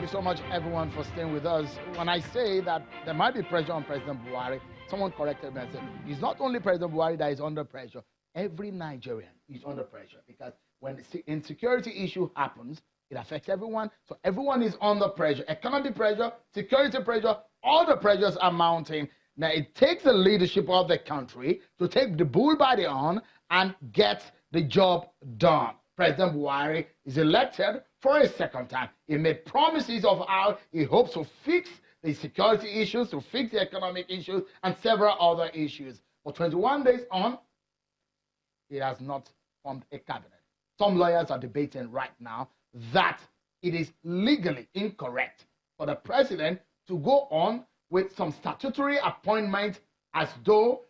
you so much, everyone, for staying with us. When I say that there might be pressure on President Buhari, someone corrected me and said, it's not only President Buhari that is under pressure. Every Nigerian is under pressure because when the insecurity issue happens, it affects everyone. So everyone is under pressure. Economic pressure, security pressure, all the pressures are mounting. Now, it takes the leadership of the country to take the bull by the horn and get the job done. President Buhari is elected for a second time. He made promises of how he hopes to fix the security issues, to fix the economic issues, and several other issues. But 21 days on, he has not formed a cabinet. Some lawyers are debating right now that it is legally incorrect for the president to go on with some statutory appointments as though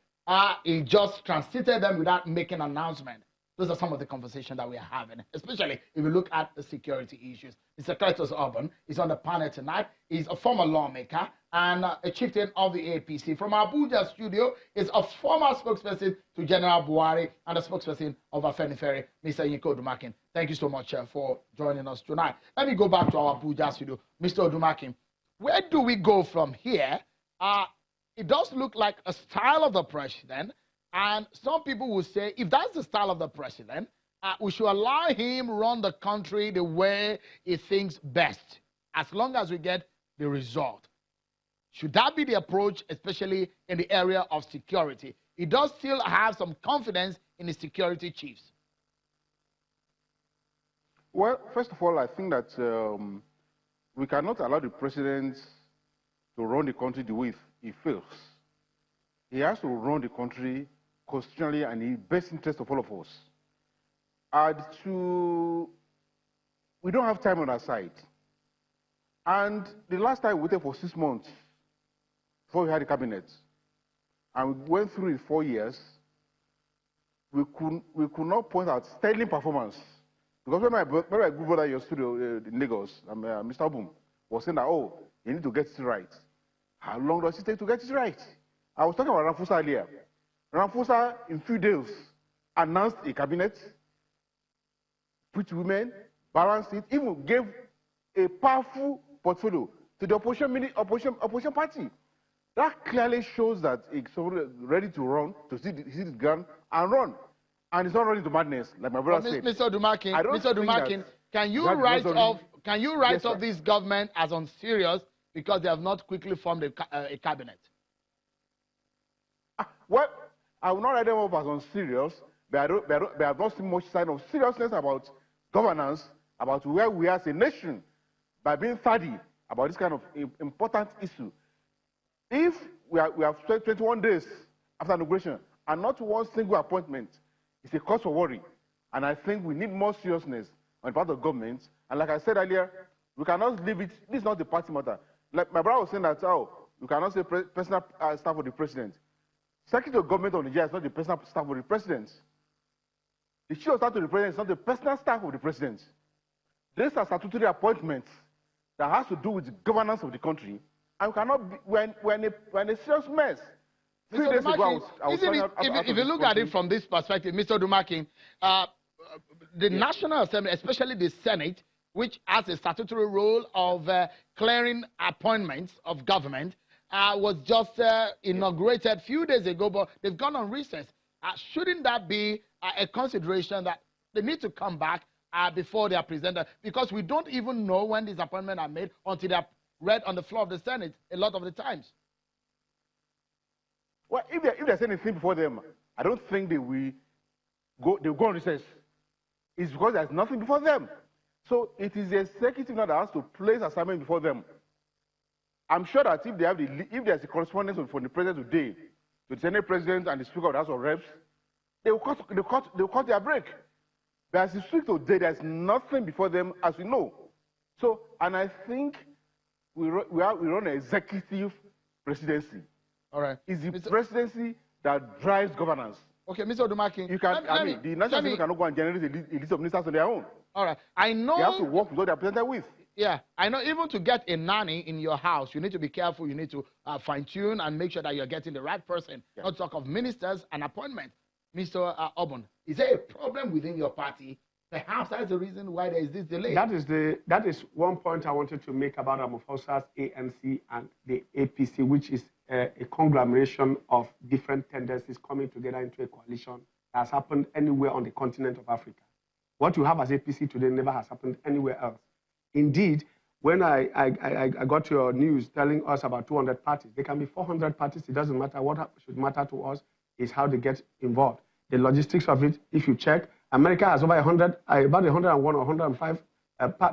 he just transited them without making an announcement. Those are some of the conversations that we are having, especially if you look at the security issues. Mr. Cletus is on the panel tonight. He's a former lawmaker and a chieftain of the APC. From our Abuja studio is a former spokesperson to General Buhari and a spokesperson of Afenifere, Mr. Odumakin. Thank you so much for joining us tonight. Let me go back to our Abuja studio. Mr. Odumakin, where do we go from here? It does look like a style of the president. And some people will say, if that's the style of the president, we should allow him run the country the way he thinks best, as long as we get the result. Should that be the approach, especially in the area of security? He does still have some confidence in the security chiefs. Well, first of all, I think that we cannot allow the president to run the country the way he feels. He has to run the country constitutionally and in the best interest of all of us. We don't have time on our side. And the last time we waited for 6 months before we had the cabinet, and we went through it 4 years, we could not point out sterling performance. Because when my good brother in your studio in Lagos, Mr. Obum, was saying that, oh, you need to get it right. How long does it take to get it right? I was talking about Ramaphosa earlier. Ramaphosa, in few days, announced a cabinet, put women, balanced it, even gave a powerful portfolio to the opposition party. That clearly shows that he's ready to run, to see the gun and run. And it's not running to madness, like my brother said. Mr. Odumakin, can you write off this government as unserious because they have not quickly formed a cabinet? Well, I will not write them off as unserious, but I have not seen much sign of seriousness about governance, about where we are as a nation, by being tardy about this kind of important issue. If we have 21 days after inauguration and not one single appointment, it's a cause for worry. And I think we need more seriousness on the part of government. And like I said earlier, we cannot leave it. This is not the party matter. Like my brother was saying that, oh, you cannot say personal staff of the president. Secretary of Government of Nigeria is not the personal staff of the president. The chief of staff of the president is not the personal staff of the president. These are statutory appointments that has to do with the governance of the country. And we cannot be, we're in a serious mess. 3 days ago, if you look at it from this perspective, Mr. Odumakin, the National Assembly, especially the Senate, which has a statutory role of clearing appointments of government, was just inaugurated a few days ago, but they've gone on recess. Shouldn't that be a consideration that they need to come back before they are presented? Because we don't even know when these appointments are made until they are read on the floor of the Senate a lot of the times. Well, if there's anything before them, I don't think they will go on recess. It's because there's nothing before them. So it is the executive now that has to place assignment before them. I'm sure that if there's a correspondence from the president today to the Senate president and the Speaker of the House of Reps, they will cut their break. But as we speak today, there's nothing before them, as we know. So, and I think we run an executive presidency. All right. It's the presidency that drives governance. Okay, Mr. Odumakin. The National Assembly cannot go and generate a list of ministers on their own. All right. I know. They have to work with what they're presented with. Yeah, I know. Even to get a nanny in your house, you need to be careful. You need to fine-tune and make sure that you're getting the right person. Yeah. Not talk of ministers and appointments. Mr. Obon, is there a problem within your party Perhaps that's the reason why there is this delay. That is one point I wanted to make about Ramaphosa's ANC and the APC, which is a conglomeration of different tendencies coming together into a coalition that has happened anywhere on the continent of Africa. What you have as APC today never has happened anywhere else. Indeed, when I got your news telling us about 200 parties, there can be 400 parties. It doesn't matter. What should matter to us is how they get involved. The logistics of it, if you check, America has over about 101 or 105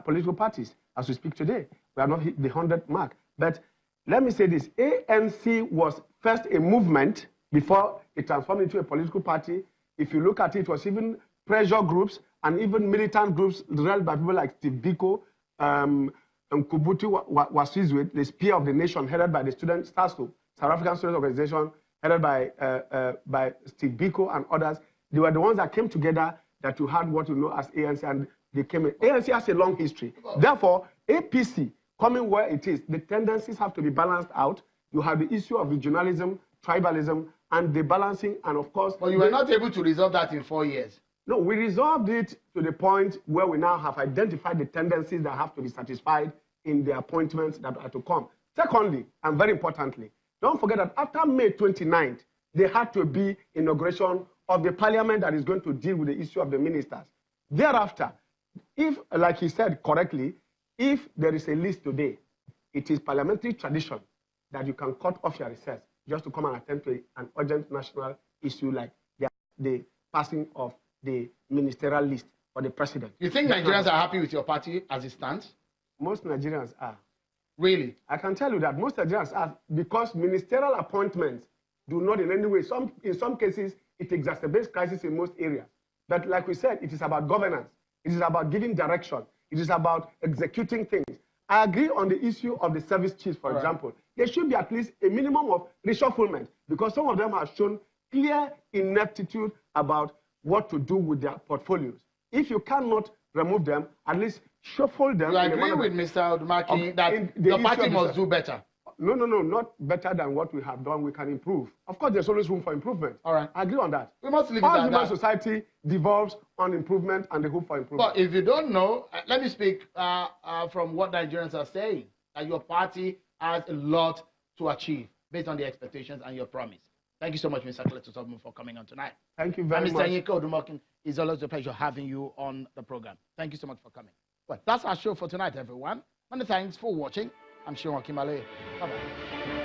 political parties as we speak today. We have not hit the 100 mark. But let me say this, ANC was first a movement before it transformed into a political party. If you look at it, it was even pressure groups and even militant groups led by people like Steve Biko, Nkubutu Wasizwe, the Spear of the Nation, headed by the student SASO, South African Student Organization, headed by Steve Biko and others. They were the ones that came together that you had what you know as ANC, and they came in. ANC has a long history. Therefore, APC, coming where it is, the tendencies have to be balanced out. You have the issue of regionalism, tribalism, and the balancing, and of course... But you were not able to resolve that in 4 years. No, we resolved it to the point where we now have identified the tendencies that have to be satisfied in the appointments that are to come. Secondly, and very importantly, don't forget that after May 29th, there had to be inauguration of the parliament that is going to deal with the issue of the ministers. Thereafter, if, like he said correctly, if there is a list today, it is parliamentary tradition that you can cut off your recess just to come and attend to an urgent national issue like the passing of the ministerial list for the president. You think Nigerians are happy with your party as it stands? Most Nigerians are. Really? I can tell you that most Nigerians are, because ministerial appointments do not in any way, in some cases, it exacerbates crisis in most areas. But like we said, it is about governance. It is about giving direction. It is about executing things. I agree on the issue of the service chiefs, for example. There should be at least a minimum of reshufflement, because some of them have shown clear ineptitude about what to do with their portfolios. If you cannot remove them, at least shuffle them. You agree with Mr. Odumakin that the party must do better? No, not better than what we have done. We can improve. Of course, there's always room for improvement. All right. I agree on that. We must leave it at that. All human society devolves on improvement and the hope for improvement. But if you don't know, let me speak from what Nigerians are saying, that your party has a lot to achieve based on the expectations and your promise. Thank you so much, Mr. Cletus, for coming on tonight. Thank you very much. Mr. Odumakin, it's always a pleasure having you on the program. Thank you so much for coming. Well, that's our show for tonight, everyone. Many thanks for watching. I'm Sean Kimale. Bye-bye.